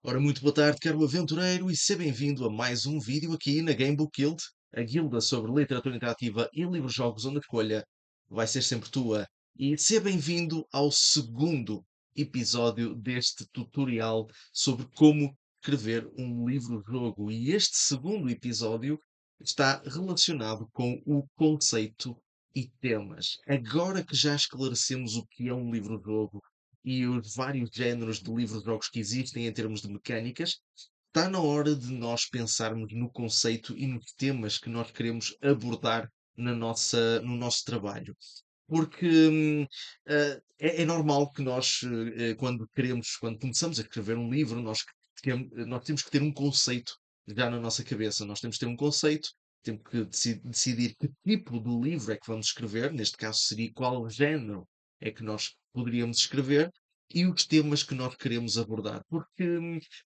Ora, muito boa tarde, caro aventureiro, e seja bem-vindo a mais um vídeo aqui na Gamebook Guild, a guilda sobre literatura interativa e livros-jogos onde a escolha vai ser sempre tua. E seja bem-vindo ao segundo episódio deste tutorial sobre como escrever um livro-jogo. E este segundo episódio está relacionado com o conceito e temas. Agora que já esclarecemos o que é um livro-jogo e os vários géneros de livros-jogos que existem em termos de mecânicas, está na hora de nós pensarmos no conceito e nos temas que nós queremos abordar no nosso trabalho. Porque é normal que nós, quando começamos a escrever um livro, nós temos que ter um conceito já na nossa cabeça. Nós temos que ter um conceito, temos que decidir que tipo de livro é que vamos escrever, neste caso seria qual género é que nós poderíamos escrever, e os temas que nós queremos abordar. Porque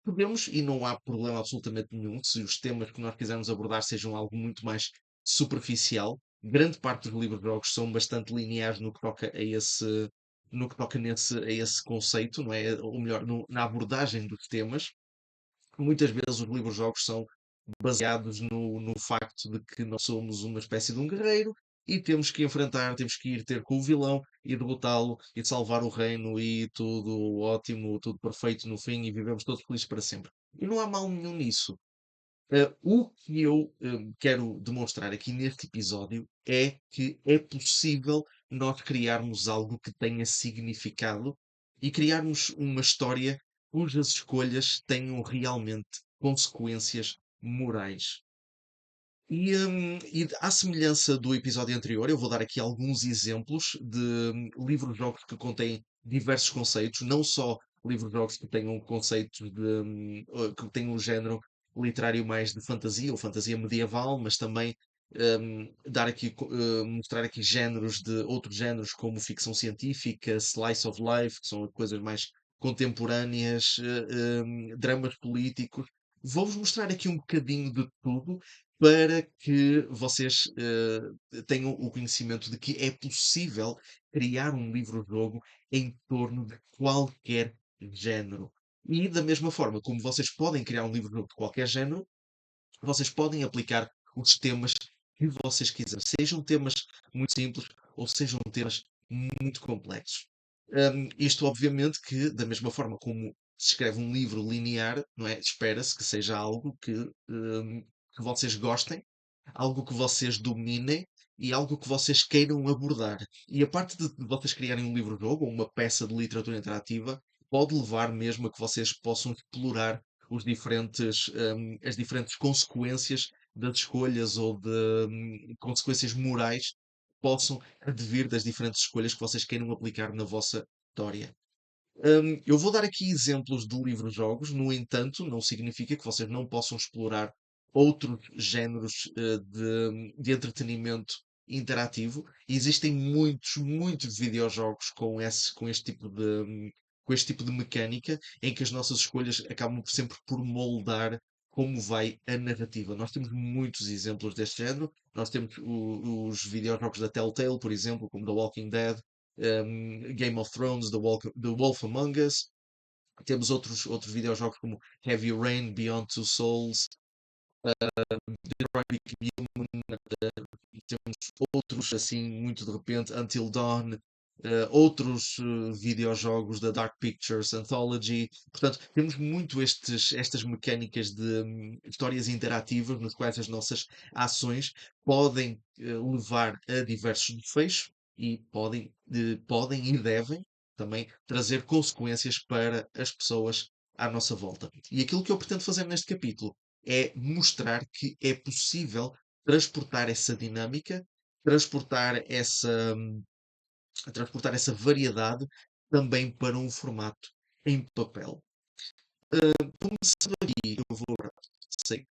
podemos, e não há problema absolutamente nenhum, se os temas que nós quisermos abordar sejam algo muito mais superficial. Grande parte dos livros-jogos são bastante lineares no que toca a esse conceito, não é? Ou melhor, na abordagem dos temas. Muitas vezes os livros-jogos são baseados no facto de que nós somos uma espécie de um guerreiro e temos que enfrentar, temos que ir ter com o vilão e derrotá-lo e salvar o reino e tudo ótimo, tudo perfeito no fim e vivemos todos felizes para sempre. E não há mal nenhum nisso. O que eu quero demonstrar aqui neste episódio é que é possível nós criarmos algo que tenha significado e criarmos uma história cujas escolhas tenham realmente consequências morais. E à semelhança do episódio anterior, eu vou dar aqui alguns exemplos de livros-jogos que contêm diversos conceitos, não só livros-jogos que tenham conceitos que tenham um género literário mais de fantasia ou fantasia medieval, mas também mostrar aqui géneros de outros géneros como ficção científica, slice of life, que são coisas mais contemporâneas, dramas políticos. Vou-vos mostrar aqui um bocadinho de tudo para que vocês tenham o conhecimento de que é possível criar um livro-jogo em torno de qualquer género. E da mesma forma como vocês podem criar um livro-jogo de qualquer género, vocês podem aplicar os temas que vocês quiserem. Sejam temas muito simples ou sejam temas muito complexos. Isto, obviamente, que da mesma forma como se escreve um livro linear, não é? Espera-se que seja algo que vocês gostem, algo que vocês dominem e algo que vocês queiram abordar. E a parte de vocês criarem um livro-jogo ou uma peça de literatura interativa pode levar mesmo a que vocês possam explorar as diferentes consequências das escolhas ou de consequências morais que possam advir das diferentes escolhas que vocês queiram aplicar na vossa história. Eu vou dar aqui exemplos de livros-jogos, no entanto, não significa que vocês não possam explorar outros géneros de entretenimento interativo. E existem muitos videojogos com este tipo de mecânica, em que as nossas escolhas acabam sempre por moldar como vai a narrativa. Nós temos muitos exemplos deste género. Nós temos os videojogos da Telltale, por exemplo, como The Walking Dead, Game of Thrones, The Wolf Among Us. Temos outros videojogos como Heavy Rain, Beyond Two Souls, Detroit Become Human, e temos outros assim, muito de repente, Until Dawn, outros videojogos da Dark Pictures Anthology. Portanto, temos muito estas mecânicas de histórias interativas, nas quais as nossas ações podem levar a diversos desfechos e podem e devem também trazer consequências para as pessoas à nossa volta. E aquilo que eu pretendo fazer neste capítulo é mostrar que é possível transportar essa dinâmica, transportar essa, transportar essa variedade também para um formato em papel. Começando aqui, eu vou. Sei.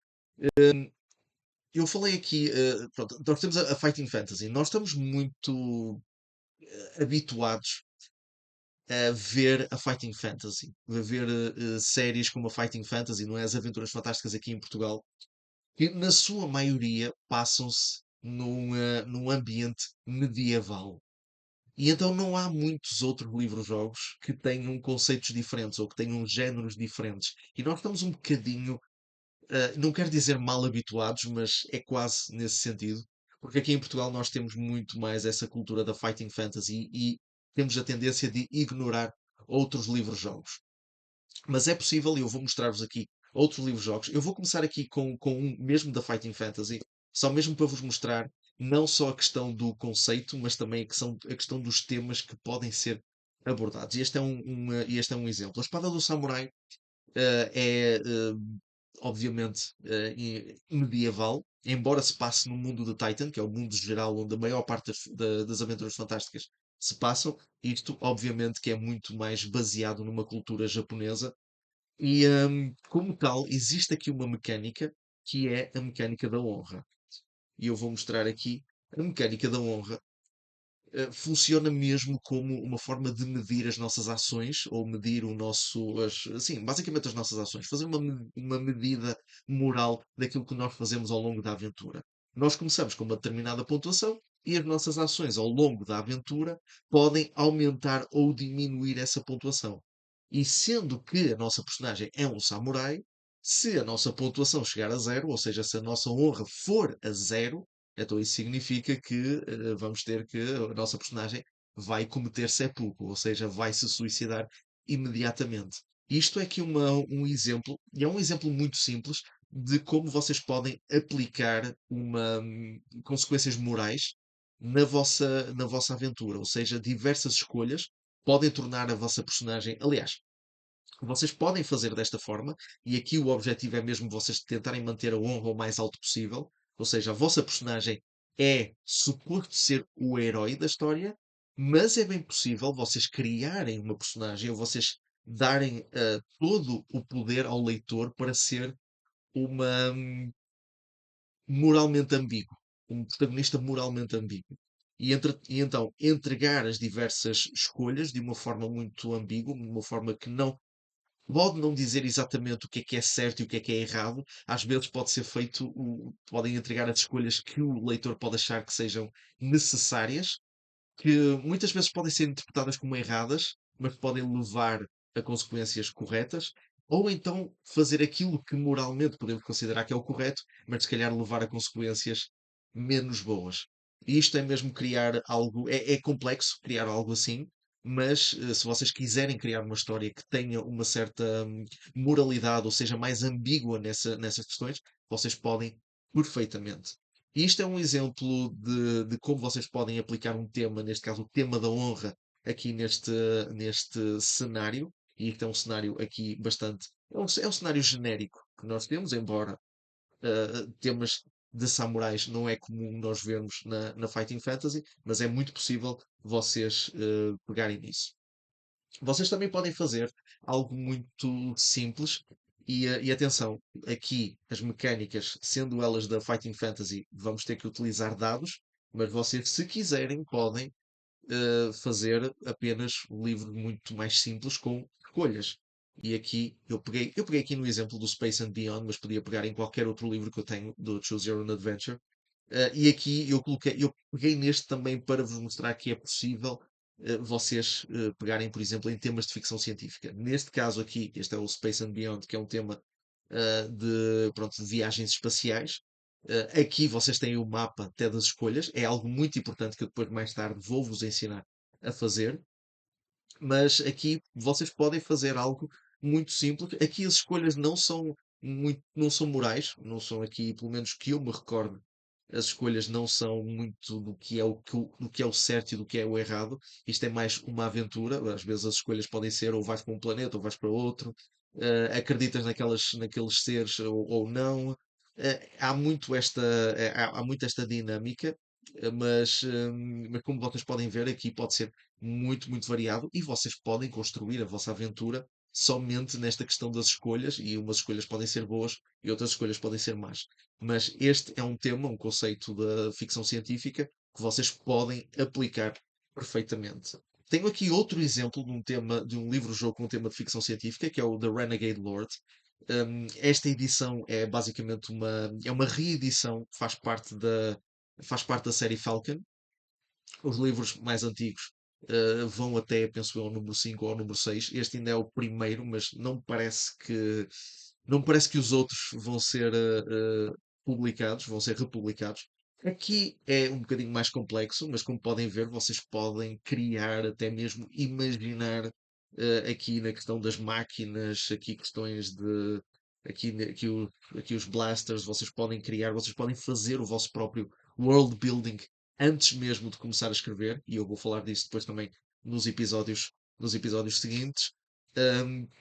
Eu falei aqui, pronto, nós temos a Fighting Fantasy. Nós estamos muito habituados a ver a Fighting Fantasy, a ver séries como a Fighting Fantasy, não é? As Aventuras Fantásticas aqui em Portugal, que na sua maioria passam-se num ambiente medieval. E então não há muitos outros livros-jogos que tenham conceitos diferentes ou que tenham géneros diferentes. E nós estamos um bocadinho, não quero dizer mal habituados, mas é quase nesse sentido, porque aqui em Portugal nós temos muito mais essa cultura da fighting fantasy e temos a tendência de ignorar outros livros-jogos. Mas é possível, e eu vou mostrar-vos aqui outros livros-jogos. Eu vou começar aqui com um mesmo da Fighting Fantasy, só mesmo para vos mostrar não só a questão do conceito, mas também a questão dos temas que podem ser abordados. Este é um exemplo. A Espada do Samurai obviamente, medieval, embora se passe no mundo de Titan, que é o mundo geral onde a maior parte das aventuras fantásticas se passam. Isto, obviamente, que é muito mais baseado numa cultura japonesa e, como tal, existe aqui uma mecânica que é a mecânica da honra. E eu vou mostrar aqui a mecânica da honra. Funciona mesmo como uma forma de medir as nossas ações ou medir o nosso, sim, basicamente as nossas ações, fazer uma medida moral daquilo que nós fazemos ao longo da aventura. Nós começamos com uma determinada pontuação e as nossas ações ao longo da aventura podem aumentar ou diminuir essa pontuação. E sendo que a nossa personagem é um samurai, se a nossa pontuação chegar a zero, ou seja, se a nossa honra for a zero, então isso significa que vamos ter que a nossa personagem vai cometer seppuku, ou seja, vai se suicidar imediatamente. Isto é aqui um exemplo, e é um exemplo muito simples de como vocês podem aplicar consequências morais na vossa aventura, ou seja, diversas escolhas podem tornar a vossa personagem. Aliás, vocês podem fazer desta forma, e aqui o objetivo é mesmo vocês tentarem manter a honra o mais alto possível. Ou seja, a vossa personagem é suposto ser o herói da história, mas é bem possível vocês criarem uma personagem ou vocês darem todo o poder ao leitor para ser uma moralmente ambíguo, um protagonista moralmente ambíguo. E então entregar as diversas escolhas de uma forma muito ambígua, de uma forma que não pode não dizer exatamente o que é certo e o que é errado. Às vezes pode ser feito, podem entregar as escolhas que o leitor pode achar que sejam necessárias, que muitas vezes podem ser interpretadas como erradas, mas podem levar a consequências corretas, ou então fazer aquilo que moralmente podemos considerar que é o correto, mas se calhar levar a consequências menos boas. E isto é mesmo criar algo, é complexo criar algo assim, mas se vocês quiserem criar uma história que tenha uma certa moralidade, ou seja, mais ambígua nessas questões, vocês podem perfeitamente. E isto é um exemplo de como vocês podem aplicar um tema, neste caso o tema da honra, aqui neste cenário. E isto é um cenário aqui bastante. É um cenário genérico que nós temos, embora temas de samurais não é comum nós vermos na Fighting Fantasy, mas é muito possível vocês pegarem nisso. Vocês também podem fazer algo muito simples e atenção, aqui as mecânicas, sendo elas da Fighting Fantasy, vamos ter que utilizar dados, mas vocês, se quiserem, podem fazer apenas um livro muito mais simples com escolhas. E aqui eu peguei aqui no exemplo do Space and Beyond, mas podia pegar em qualquer outro livro que eu tenho do Choose Your Own Adventure. E aqui eu peguei neste também para vos mostrar que é possível vocês pegarem, por exemplo, em temas de ficção científica. Neste caso aqui, este é o Space and Beyond, que é um tema pronto, de viagens espaciais. Aqui vocês têm o mapa até das escolhas, é algo muito importante que eu depois mais tarde vou-vos ensinar a fazer, mas aqui vocês podem fazer algo muito simples. Aqui as escolhas não são morais, não são aqui, pelo menos que eu me recordo, as escolhas não são muito do que é o certo e do que é o errado. Isto é mais uma aventura. Às vezes as escolhas podem ser ou vais para um planeta ou vais para outro, acreditas naqueles seres ou não. Há muito esta dinâmica, mas como vocês podem ver, aqui pode ser muito, muito variado e vocês podem construir a vossa aventura somente nesta questão das escolhas, e umas escolhas podem ser boas e outras escolhas podem ser más. Mas este é um tema, um conceito da ficção científica que vocês podem aplicar perfeitamente. Tenho aqui outro exemplo de um tema, de um livro-jogo com um tema de ficção científica, que é o The Renegade Lord. Esta edição é basicamente uma reedição que faz parte da série Falcon. Os livros mais antigos vão até, penso eu, ao número 5 ou ao número 6. Este ainda é o primeiro, mas não parece que os outros vão ser publicados, vão ser republicados. Aqui é um bocadinho mais complexo, mas como podem ver, vocês podem criar, até mesmo imaginar aqui na questão das máquinas, aqui questões de aqui os blasters, vocês podem criar, vocês podem fazer o vosso próprio world building antes mesmo de começar a escrever, e eu vou falar disso depois também nos episódios, nos episódios seguintes.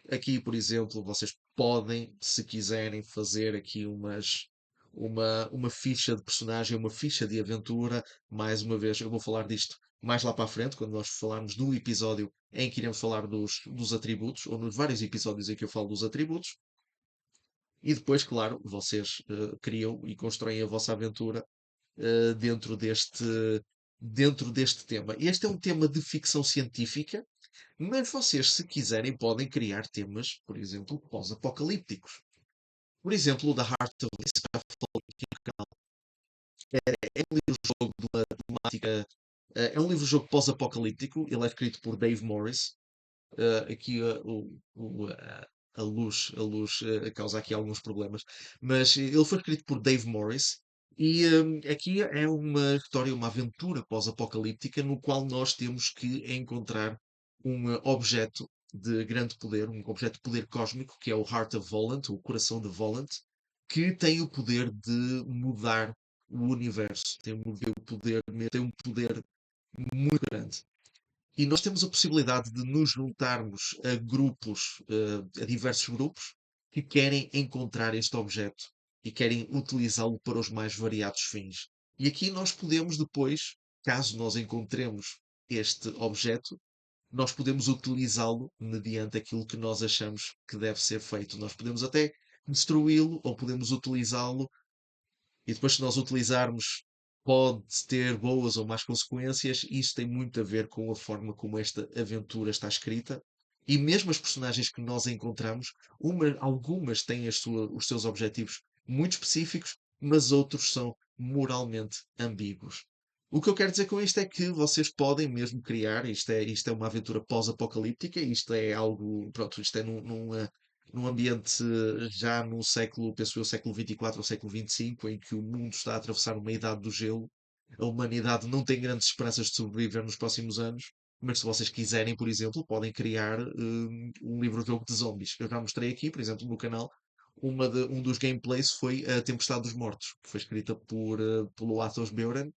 Aqui, por exemplo, vocês podem, se quiserem, fazer aqui uma ficha de personagem, uma ficha de aventura. Mais uma vez, eu vou falar disto mais lá para a frente, quando nós falarmos do episódio em que iremos falar dos atributos, ou nos vários episódios em que eu falo dos atributos. E depois, claro, vocês criam e constroem a vossa aventura eh, dentro deste, dentro deste tema. Este é um tema de ficção científica, mas vocês, se quiserem, podem criar temas, por exemplo, pós-apocalípticos. Por exemplo, o da Heart of This, que já falou aqui no canal, é um livro-jogo de uma temática. É um livro-jogo pós-apocalíptico. Ele é escrito por Dave Morris. Aqui a luz causa aqui alguns problemas, mas ele foi escrito por Dave Morris e aqui é uma história, uma aventura pós-apocalíptica no qual nós temos que encontrar um objeto de grande poder, um objeto de poder cósmico, que é o Heart of Volant, o coração de Volant, que tem o poder de mudar o universo, tem um poder muito grande. E nós temos a possibilidade de nos juntarmos a grupos, a diversos grupos, que querem encontrar este objeto e querem utilizá-lo para os mais variados fins. E aqui nós podemos depois, caso nós encontremos este objeto, nós podemos utilizá-lo mediante aquilo que nós achamos que deve ser feito. Nós podemos até destruí-lo ou podemos utilizá-lo e depois, se nós utilizarmos, pode ter boas ou más consequências. Isso tem muito a ver com a forma como esta aventura está escrita. E mesmo as personagens que nós encontramos, algumas têm os seus objetivos muito específicos, mas outros são moralmente ambíguos. O que eu quero dizer com isto é que vocês podem mesmo criar, isto é uma aventura pós-apocalíptica, isto é algo, pronto, isto é num ambiente já no século, penso eu, século 24 ou século 25, em que o mundo está a atravessar uma idade do gelo. A humanidade não tem grandes esperanças de sobreviver nos próximos anos, mas se vocês quiserem, por exemplo, podem criar um livro-jogo de zombies. Eu já mostrei aqui, por exemplo, no canal, um dos gameplays foi a Tempestade dos Mortos, que foi escrita pelo Athos Beuren.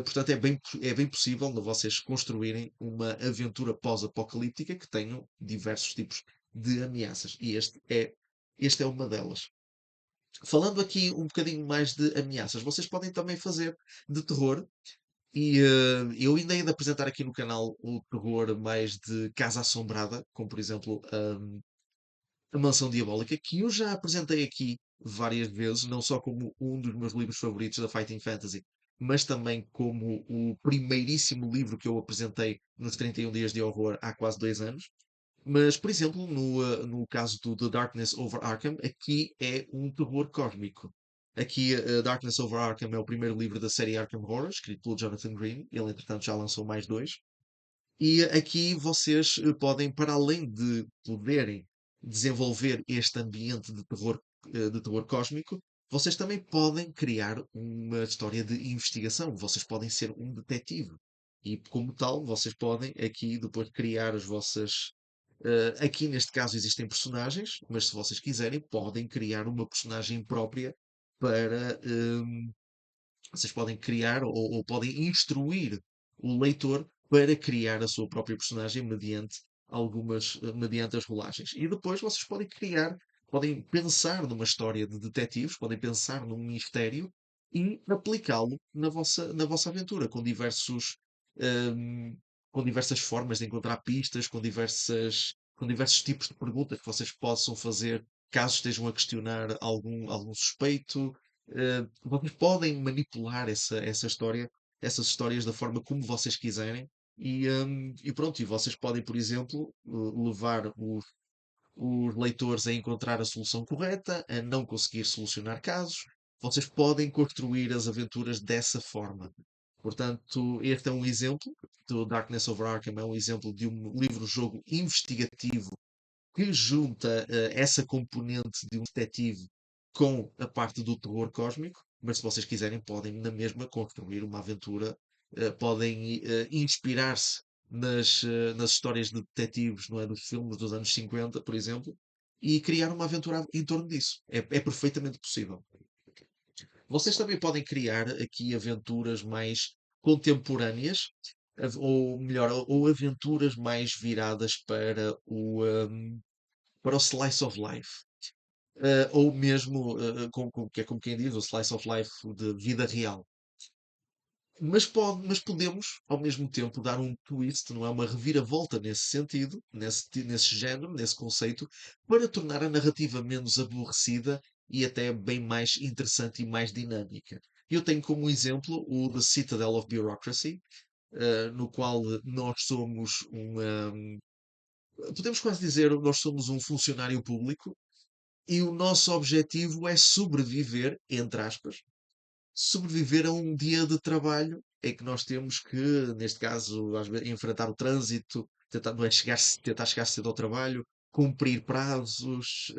Portanto, é bem possível de vocês construírem uma aventura pós-apocalíptica que tenham diversos tipos de ameaças. E este é uma delas. Falando aqui um bocadinho mais de ameaças, vocês podem também fazer de terror. E eu ainda hei de apresentar aqui no canal o terror mais de Casa Assombrada, como por exemplo a Mansão Diabólica, que eu já apresentei aqui várias vezes, não só como um dos meus livros favoritos da Fighting Fantasy, mas também como o primeiríssimo livro que eu apresentei nos 31 Dias de Horror há quase 2 anos. Mas, por exemplo, no caso do The Darkness Over Arkham, aqui é um terror cósmico. Aqui, Darkness Over Arkham é o primeiro livro da série Arkham Horror, escrito pelo Jonathan Green. Ele, entretanto, já lançou mais dois. E aqui vocês podem, para além de poderem desenvolver este ambiente de terror cósmico, vocês também podem criar uma história de investigação. Vocês podem ser um detetive. E, como tal, vocês podem aqui depois criar as vossas. Aqui, neste caso, existem personagens, mas se vocês quiserem, podem criar uma personagem própria para. Vocês podem criar ou podem instruir o leitor para criar a sua própria personagem mediante as rolagens. E depois vocês podem pensar numa história de detetives, podem pensar num mistério e aplicá-lo na vossa aventura, hum, com diversas formas de encontrar pistas, com diversos tipos de perguntas que vocês possam fazer caso estejam a questionar algum suspeito. Vocês podem manipular essa história, essas histórias da forma como vocês quiserem. E pronto, e vocês podem, por exemplo, levar os leitores a encontrar a solução correta, a não conseguir solucionar casos. Vocês podem construir as aventuras dessa forma. Portanto, este é um exemplo do Darkness Over Arkham, é um exemplo de um livro-jogo investigativo que junta essa componente de um detetive com a parte do terror cósmico, mas se vocês quiserem, podem na mesma construir uma aventura, podem inspirar-se nas histórias de detetives, não é, dos filmes dos anos 50, por exemplo, e criar uma aventura em torno disso. É perfeitamente possível. Vocês também podem criar aqui aventuras mais contemporâneas, ou melhor, ou aventuras mais viradas para o slice of life. Ou mesmo, que é como quem diz, o slice of life de vida real. Mas podemos, ao mesmo tempo, dar um twist, não é? Uma reviravolta nesse sentido, nesse género, nesse conceito, para tornar a narrativa menos aborrecida e até bem mais interessante e mais dinâmica. Eu tenho como exemplo o The Citadel of Bureaucracy, no qual nós somos podemos quase dizer, nós somos um funcionário público e o nosso objetivo é sobreviver, entre aspas, sobreviver a um dia de trabalho em que nós temos que, neste caso, às vezes, enfrentar o trânsito, tentar, não é, tentar chegar cedo ao trabalho, cumprir prazos,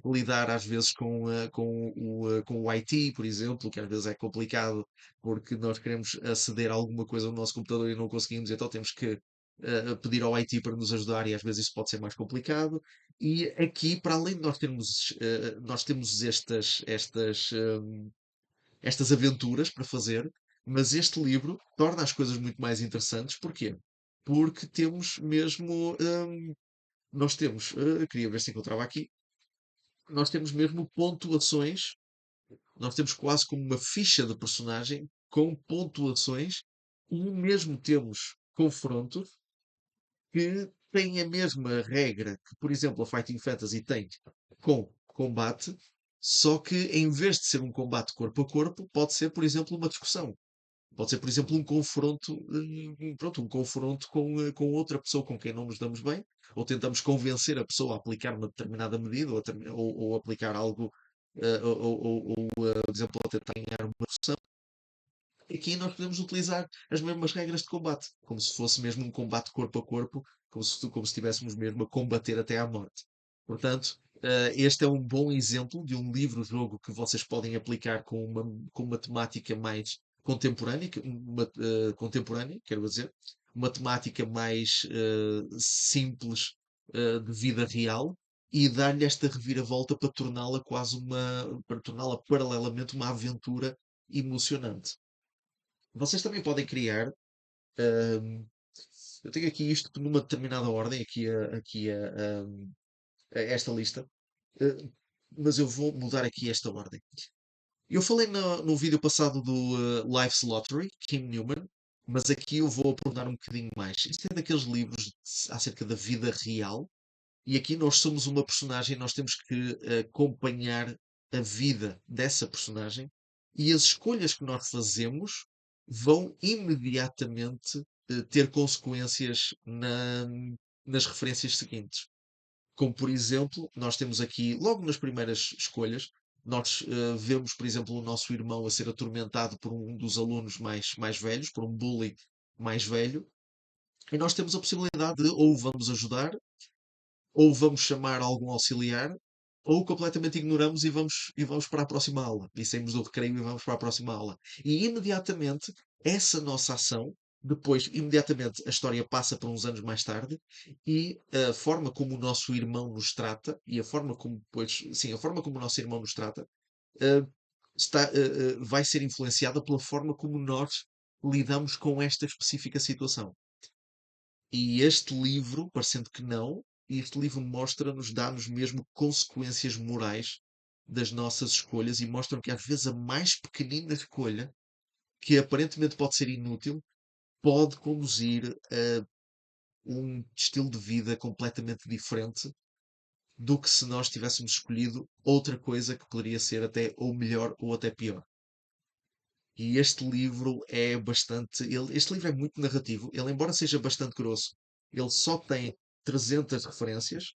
lidar às vezes com o IT, por exemplo, que às vezes é complicado porque nós queremos aceder a alguma coisa no nosso computador e não conseguimos, então temos que pedir ao IT para nos ajudar e às vezes isso pode ser mais complicado. E aqui, para além de nós temos estas aventuras para fazer, mas este livro torna as coisas muito mais interessantes. Porquê? Porque temos mesmo. Nós temos. Queria ver se encontrava aqui. Nós temos mesmo pontuações. Nós temos quase como uma ficha de personagem com pontuações e mesmo temos confrontos que têm a mesma regra que, por exemplo, a Fighting Fantasy tem com combate, só que em vez de ser um combate corpo a corpo, pode ser, por exemplo, uma discussão. Pode ser, por exemplo, um confronto, pronto, um confronto com outra pessoa com quem não nos damos bem, ou tentamos convencer a pessoa a aplicar uma determinada medida, ou aplicar algo, por exemplo, a tentar ganhar uma discussão. Aqui nós podemos utilizar as mesmas regras de combate, como se fosse mesmo um combate corpo a corpo, como se estivéssemos mesmo a combater até à morte. Portanto, este é um bom exemplo de um livro-jogo que vocês podem aplicar com uma temática mais contemporânea, contemporânea, quero dizer, uma temática mais simples, de vida real, e dar-lhe esta reviravolta para torná-la para torná-la paralelamente uma aventura emocionante. Vocês também podem criar. hum, eu tenho aqui isto numa determinada ordem, a esta lista, eh, mas eu vou mudar aqui esta ordem. Eu falei no vídeo passado do Life's Lottery, Kim Newman, mas aqui eu vou aprofundar um bocadinho mais. Isto é daqueles livros acerca da vida real, e aqui nós somos uma personagem, nós temos que acompanhar a vida dessa personagem e as escolhas que nós fazemos vão imediatamente ter consequências nas referências seguintes. Como, por exemplo, nós temos aqui, logo nas primeiras escolhas, nós vemos, por exemplo, o nosso irmão a ser atormentado por um dos alunos mais velhos, por um bully mais velho, e nós temos a possibilidade de ou vamos ajudar ou vamos chamar algum auxiliar, ou completamente ignoramos e vamos para a próxima aula. E saímos do recreio e vamos para a próxima aula. E imediatamente, essa nossa ação, depois, imediatamente, a história passa para uns anos mais tarde e a forma como o nosso irmão nos trata, e a forma como, depois, sim, a forma como o nosso irmão nos trata, eh, vai ser influenciada pela forma como nós lidamos com esta específica situação. E este livro, parecendo que não, este livro mostra-nos, dá-nos mesmo consequências morais das nossas escolhas e mostram que às vezes a mais pequenina escolha, que aparentemente pode ser inútil, pode conduzir a um estilo de vida completamente diferente do que se nós tivéssemos escolhido outra coisa que poderia ser até ou melhor ou até pior. E este livro é bastante. Este livro é muito narrativo. Ele, embora seja bastante grosso, ele só tem 300 referências,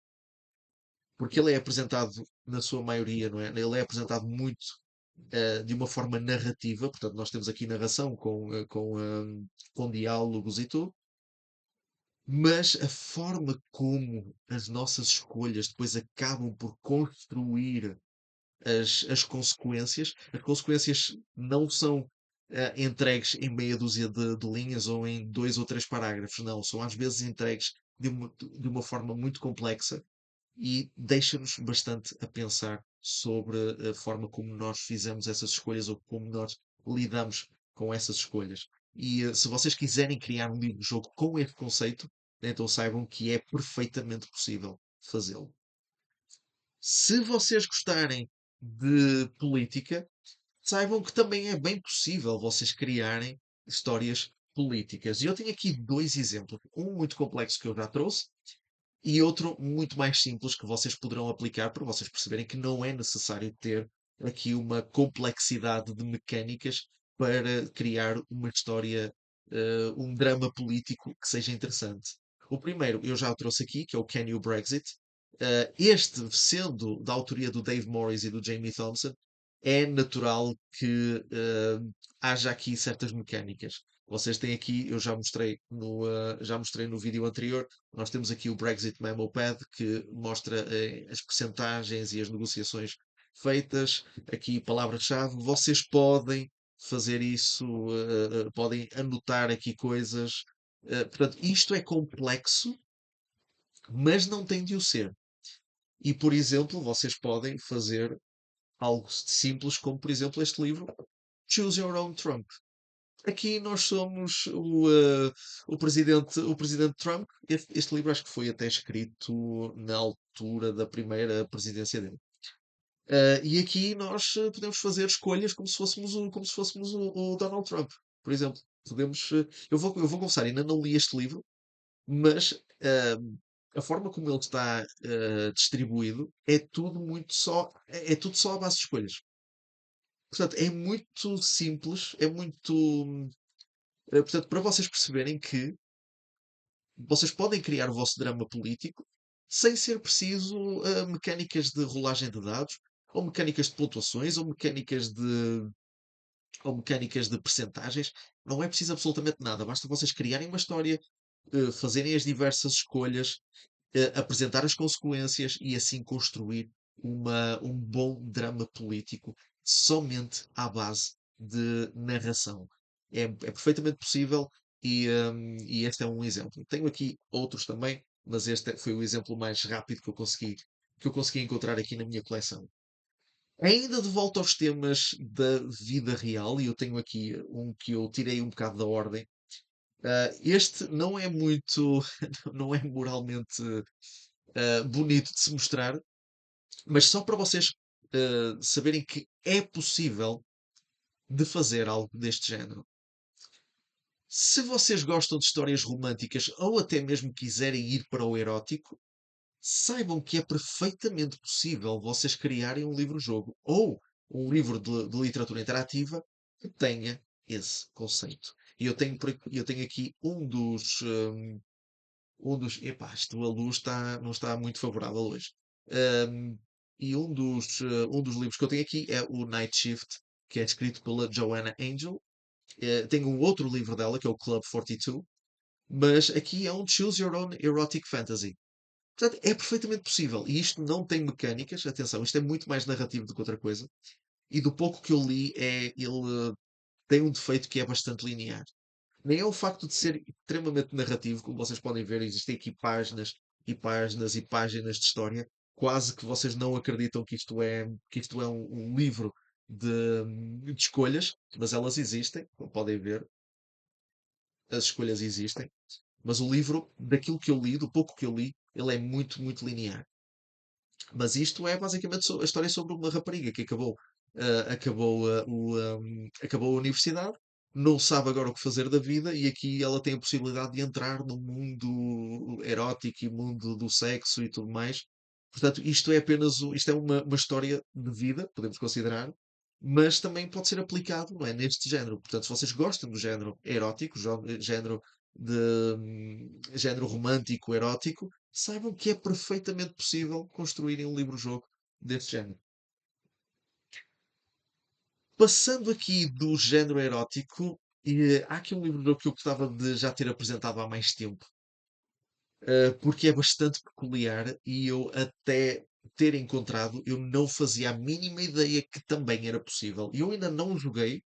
porque ele é apresentado, na sua maioria, não é? Ele é apresentado muito. de uma forma narrativa, portanto, nós temos aqui narração com diálogos e tudo, mas a forma como as nossas escolhas depois acabam por construir as consequências não são entregues em meia dúzia de linhas ou em dois ou três parágrafos, não, são às vezes entregues de uma forma muito complexa e deixa-nos bastante a pensar sobre a forma como nós fizemos essas escolhas ou como nós lidamos com essas escolhas. E se vocês quiserem criar um livro-jogo com este conceito, então saibam que é perfeitamente possível fazê-lo. Se vocês gostarem de política, saibam que também é bem possível vocês criarem histórias políticas. E eu tenho aqui dois exemplos. Um muito complexo que eu já trouxe e outro muito mais simples que vocês poderão aplicar para vocês perceberem que não é necessário ter aqui uma complexidade de mecânicas para criar uma história, um drama político que seja interessante. O primeiro eu já o trouxe aqui, que é o Can You Brexit. Este, sendo da autoria do Dave Morris e do Jamie Thompson, é natural que haja aqui certas mecânicas. Vocês têm aqui, eu já mostrei no vídeo anterior, nós temos aqui o Brexit Memo Pad que mostra as percentagens e as negociações feitas. Aqui palavras-chave. Vocês podem fazer isso, podem anotar aqui coisas. Portanto, isto é complexo, mas não tem de o ser. E, por exemplo, vocês podem fazer algo simples, como por exemplo este livro, Choose Your Own Trump. Aqui nós somos o presidente Trump. Este livro acho que foi até escrito na altura da primeira presidência dele. E aqui nós podemos fazer escolhas como se fôssemos o Donald Trump, por exemplo. Eu vou confessar, ainda não li este livro, mas a forma como ele está distribuído é tudo tudo só à base de escolhas. Portanto, é muito simples, é muito. Portanto, para vocês perceberem que vocês podem criar o vosso drama político sem ser preciso mecânicas de rolagem de dados, ou mecânicas de pontuações, ou mecânicas de percentagens. Não é preciso absolutamente nada. Basta vocês criarem uma história, fazerem as diversas escolhas, apresentar as consequências e assim construir um bom drama político somente à base de narração. É perfeitamente possível e este é um exemplo. Tenho aqui outros também, mas este foi o exemplo mais rápido que eu consegui encontrar aqui na minha coleção. Ainda de volta aos temas da vida real, e eu tenho aqui um que eu tirei um bocado da ordem. Este não é muito, não é moralmente bonito de se mostrar, mas só para vocês saberem que é possível de fazer algo deste género. Se vocês gostam de histórias românticas ou até mesmo quiserem ir para o erótico, saibam que é perfeitamente possível vocês criarem um livro-jogo ou um livro de literatura interativa que tenha esse conceito. E eu tenho aqui epá, a luz não está muito favorável hoje. Um, e um dos livros que eu tenho aqui é o Night Shift, que é escrito pela Joanna Angel. Tenho um outro livro dela, que é o Club 42, mas aqui é um Choose Your Own Erotic Fantasy. Portanto, é perfeitamente possível. E isto não tem mecânicas, atenção, isto é muito mais narrativo do que outra coisa. E do pouco que eu li, ele tem um defeito que é bastante linear. Nem é o facto de ser extremamente narrativo, como vocês podem ver, existem aqui páginas e páginas e páginas de história, quase que vocês não acreditam que isto é um livro de escolhas, mas elas existem, como podem ver, as escolhas existem. Mas o livro, daquilo que eu li, do pouco que eu li, ele é muito, muito linear. Mas isto é basicamente a história sobre uma rapariga que acabou a universidade, não sabe agora o que fazer da vida e aqui ela tem a possibilidade de entrar no mundo erótico e mundo do sexo e tudo mais. Portanto, isto é uma história de vida, podemos considerar, mas também pode ser aplicado, não é, neste género. Portanto, se vocês gostam do género erótico, género romântico, erótico, saibam que é perfeitamente possível construírem um livro-jogo desse género. Passando aqui do género erótico, há aqui um livro que eu gostava de já ter apresentado há mais tempo, porque é bastante peculiar e eu até ter encontrado, eu não fazia a mínima ideia que também era possível. Eu ainda não o joguei,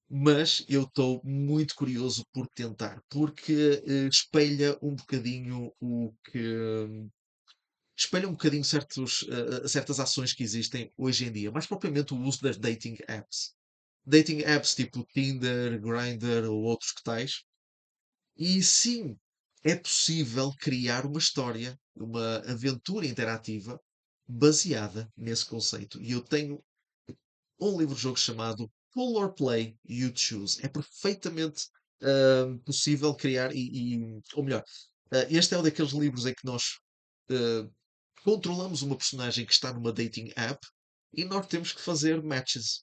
mas eu estou muito curioso por tentar, porque espelha um bocadinho o que. Espelha um bocadinho certas ações que existem hoje em dia, mais propriamente o uso das dating apps. Dating apps tipo Tinder, Grindr ou outros que tais. E sim, é possível criar uma história, uma aventura interativa baseada nesse conceito. E eu tenho um livro-jogo chamado Pull or Play You Choose. É perfeitamente possível criar ou melhor, este é um daqueles livros em que nós ah, controlamos uma personagem que está numa dating app e nós temos que fazer matches.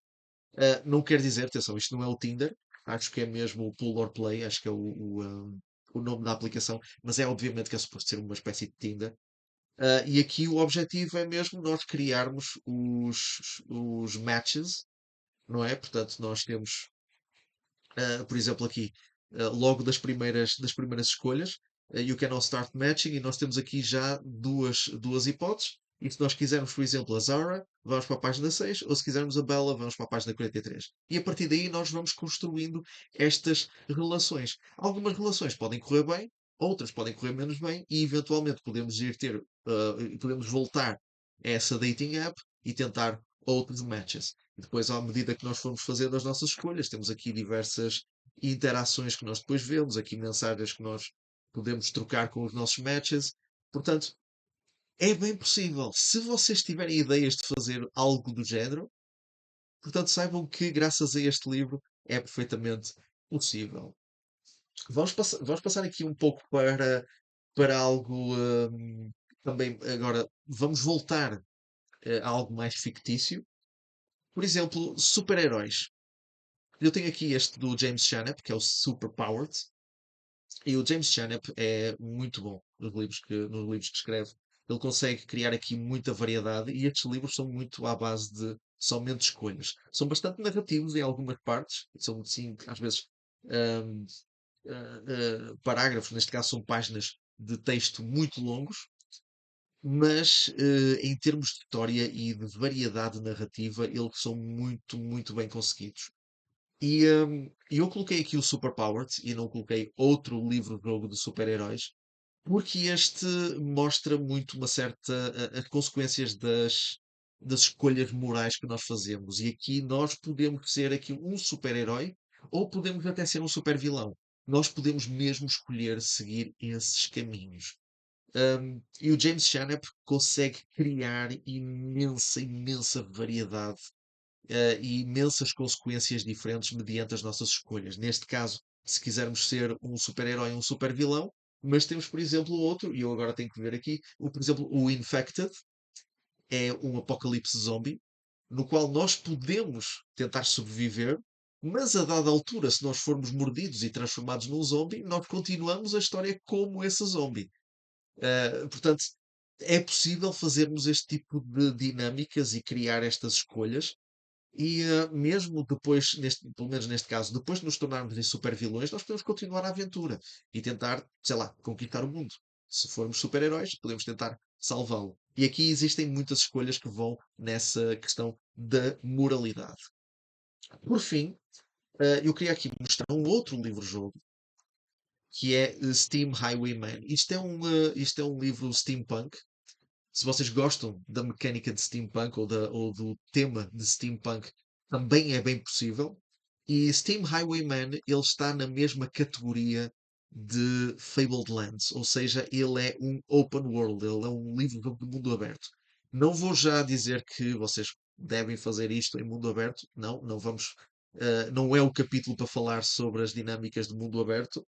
Não quer dizer, atenção, isto não é o Tinder, acho que é mesmo o Pull or Play, acho que é o nome da aplicação, mas é obviamente que é suposto ser uma espécie de Tinder. E aqui o objetivo é mesmo nós criarmos os matches, não é? Portanto, nós temos por exemplo, aqui, logo das primeiras escolhas, you cannot start matching, e nós temos aqui já duas hipóteses. E se nós quisermos, por exemplo, a Zara, vamos para a página 6, ou se quisermos a Bella, vamos para a página 43. E a partir daí nós vamos construindo estas relações. Algumas relações podem correr bem, outras podem correr menos bem, e eventualmente podemos voltar a essa dating app e tentar outros matches. E depois, à medida que nós formos fazendo as nossas escolhas, temos aqui diversas interações que nós depois vemos, aqui mensagens que nós podemos trocar com os nossos matches. Portanto, é bem possível. Se vocês tiverem ideias de fazer algo do género, portanto, saibam que graças a este livro é perfeitamente possível. Vamos passar aqui um pouco para algo também. Agora, vamos voltar a algo mais fictício. Por exemplo, super-heróis. Eu tenho aqui este do James Shannon, que é o Super Powered, e o James Shannon é muito bom nos livros que escreve. Ele consegue criar aqui muita variedade e estes livros são muito à base de somente escolhas. São bastante narrativos em algumas partes, são sim, às vezes ahm, parágrafos, neste caso são páginas de texto muito longos, mas em termos de história e de variedade narrativa, eles são muito, muito bem conseguidos. E eu coloquei aqui o Superpowered e não coloquei outro livro-jogo de super-heróis, porque este mostra muito uma certa as consequências das escolhas morais que nós fazemos. E aqui nós podemos ser aqui um super-herói ou podemos até ser um super-vilão. Nós podemos mesmo escolher seguir esses caminhos. E o James Shannon consegue criar imensa, imensa variedade e imensas consequências diferentes mediante as nossas escolhas. Neste caso, se quisermos ser um super-herói ou um super-vilão, mas temos, por exemplo, outro, e eu agora tenho que ver aqui, por exemplo, o Infected é um apocalipse zombie, no qual nós podemos tentar sobreviver, mas a dada altura, se nós formos mordidos e transformados num zombie, nós continuamos a história como esse zombie. Portanto, é possível fazermos este tipo de dinâmicas e criar estas escolhas e mesmo depois, pelo menos neste caso, depois de nos tornarmos em super vilões, nós podemos continuar a aventura e tentar, sei lá, conquistar o mundo. Se formos super-heróis, podemos tentar salvá-lo. E aqui existem muitas escolhas que vão nessa questão da moralidade. Por fim, eu queria aqui mostrar um outro livro-jogo que é Steam Highwayman. Isto é um livro steampunk. Se vocês gostam da mecânica de steampunk ou do tema de steampunk, também é bem possível. E Steam Highwayman, ele está na mesma categoria de Fabled Lands, ou seja, ele é um open world, ele é um livro de mundo aberto. Não vou já dizer que vocês devem fazer isto em mundo aberto, não, não vamos, não é o capítulo para falar sobre as dinâmicas de mundo aberto,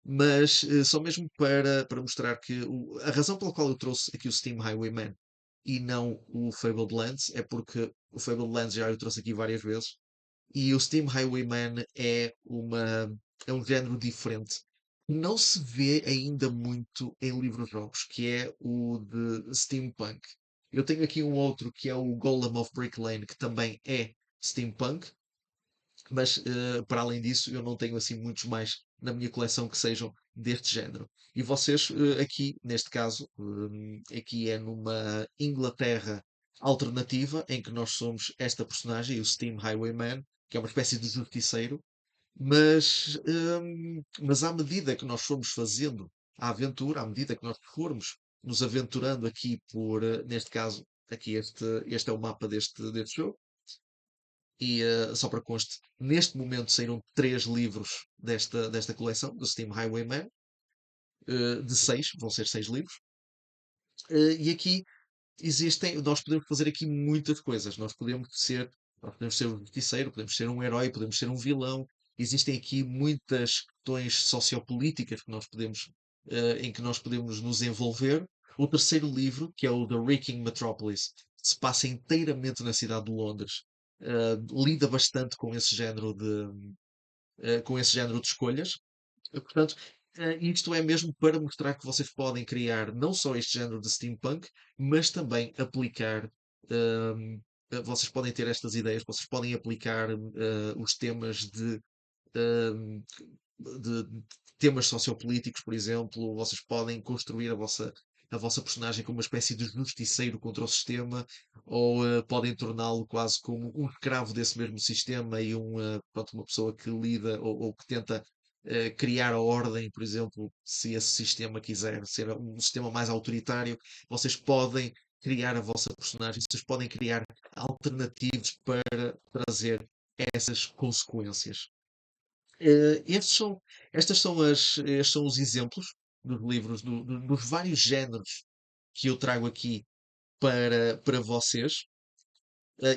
mas só mesmo para mostrar que a razão pela qual eu trouxe aqui o Steam Highwayman e não o Fabled Lands é porque o Fabled Lands já eu trouxe aqui várias vezes e o Steam Highwayman é um género diferente. Não se vê ainda muito em livros-jogos, que é o de Steampunk. Eu tenho aqui um outro que é o Golem of Brick Lane, que também é Steampunk, Mas para além disso, eu não tenho assim muitos mais na minha coleção que sejam deste género. E vocês, aqui, neste caso, aqui é numa Inglaterra alternativa, em que nós somos esta personagem, o Steam Highwayman, que é uma espécie de justiceiro, mas à medida que nós formos fazendo a aventura, à medida que nós formos nos aventurando aqui por, neste caso, aqui este é o mapa deste jogo, e só para conste, neste momento saíram 3 livros desta coleção, do Steam Highwayman, de 6, vão ser 6 livros. E aqui nós podemos fazer aqui muitas coisas. Nós podemos ser um justiceiro, podemos ser um herói, podemos ser um vilão. Existem aqui muitas questões sociopolíticas em que nós podemos nos envolver. O terceiro livro, que é o The Wrecking Metropolis, se passa inteiramente na cidade de Londres. Lida bastante com esse género de escolhas. Portanto, isto é mesmo para mostrar que vocês podem criar não só este género de steampunk, mas também aplicar. Vocês podem ter estas ideias, vocês podem aplicar os temas hum, de temas sociopolíticos, por exemplo. Vocês podem construir a vossa personagem como uma espécie de justiceiro contra o sistema, ou podem torná-lo quase como um escravo desse mesmo sistema e pronto, uma pessoa que lida ou que tenta criar a ordem, por exemplo, se esse sistema quiser ser um sistema mais autoritário, vocês podem criar a vossa personagem, vocês podem criar alternativas para trazer essas consequências. Eh, estes são, estes são os exemplos dos livros, dos vários géneros que eu trago aqui para vocês.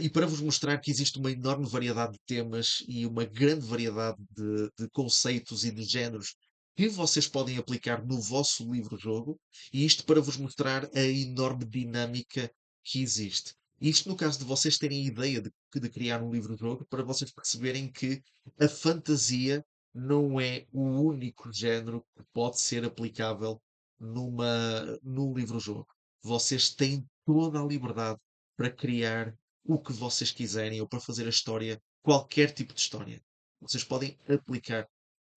E para vos mostrar que existe uma enorme variedade de temas e uma grande variedade de conceitos e de géneros que vocês podem aplicar no vosso livro-jogo, e isto para vos mostrar a enorme dinâmica que existe. Isto no caso de vocês terem a ideia de criar um livro-jogo, para vocês perceberem que a fantasia não é o único género que pode ser aplicável num livro-jogo. Vocês têm toda a liberdade para criar o que vocês quiserem ou para fazer a história, qualquer tipo de história. Vocês podem aplicar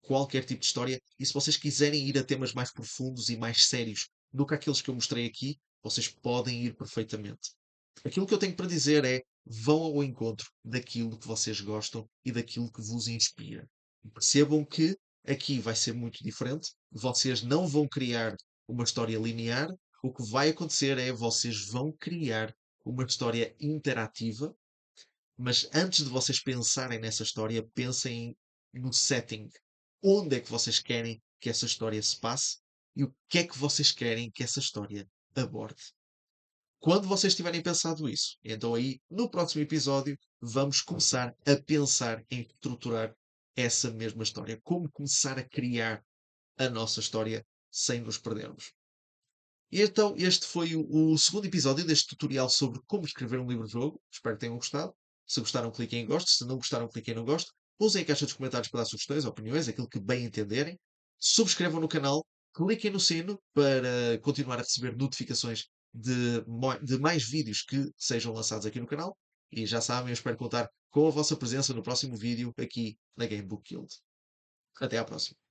qualquer tipo de história e se vocês quiserem ir a temas mais profundos e mais sérios do que aqueles que eu mostrei aqui, vocês podem ir perfeitamente. Aquilo que eu tenho para dizer é: vão ao encontro daquilo que vocês gostam e daquilo que vos inspira. Percebam que aqui vai ser muito diferente. Vocês não vão criar uma história linear. O que vai acontecer é vocês vão criar uma história interativa, mas antes de vocês pensarem nessa história, pensem no setting. Onde é que vocês querem que essa história se passe e o que é que vocês querem que essa história aborde. Quando vocês tiverem pensado isso, então aí no próximo episódio vamos começar a pensar em estruturar essa mesma história. Como começar a criar a nossa história sem nos perdermos. E então, este foi o segundo episódio deste tutorial sobre como escrever um livro-jogo. Espero que tenham gostado. Se gostaram, cliquem em gosto. Se não gostaram, cliquem em não gosto. Usem a caixa dos comentários para dar sugestões, opiniões, aquilo que bem entenderem. Subscrevam no canal. Cliquem no sino para continuar a receber notificações de mais vídeos que sejam lançados aqui no canal. E já sabem, eu espero contar com a vossa presença no próximo vídeo aqui na Gamebook Guild. Até à próxima.